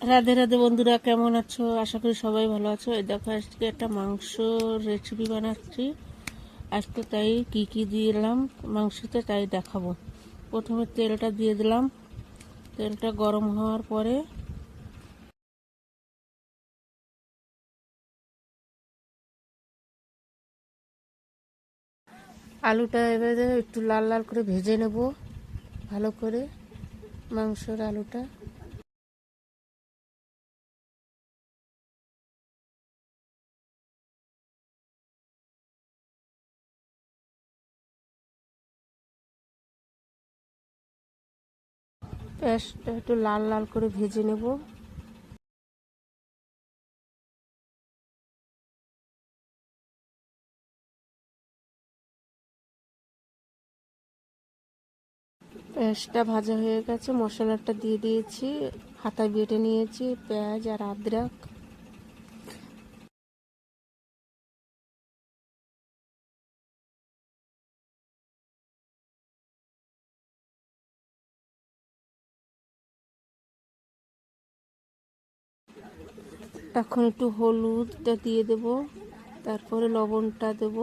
রাধে রাধে বন্ধুরা, কেমন আছো? আশা করি সবাই ভালো আছো। এই দেখো, আজকে একটা মাংস রেসিপি বানাচ্ছি। আজকে তাই কি কি দিলাম মাংসতে তাই দেখাবো। প্রথমে তেলটা দিয়ে দিলাম। তেলটা গরম হওয়ার পরে আলুটা এবারে একটু লাল লাল করে ভেজে নেব ভালো করে, মাংসর আলুটা। পেঁয়াজটা একটু লাল লাল করে ভেজে নেব। পেঁয়াজটা ভাজা হয়ে গেছে, মশলাটা দিয়ে দিয়েছি। হাতায় বেটে নিয়েছি পেঁয়াজ আর আদরক। এখন একটু হলুদটা দিয়ে দেব, তারপরে লবণটা দেব।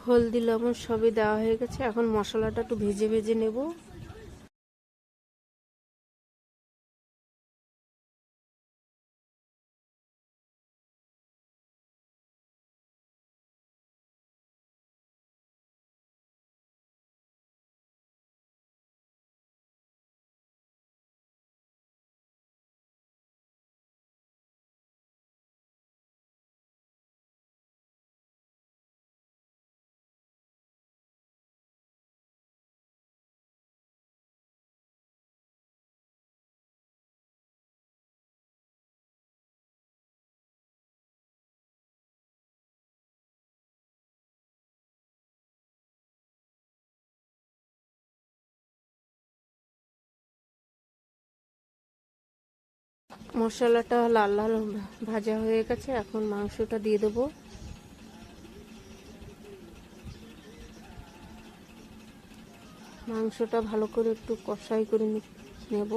হলদি লবণ সবই দেওয়া হয়ে গেছে। এখন মশলাটা একটু ভেজে ভেজে নেব। মশলাটা লাল লাল ভাজা হয়ে গেছে, এখন মাংসটা দিয়ে দেবো। মাংসটা ভালো করে একটু কষাই করে নেব।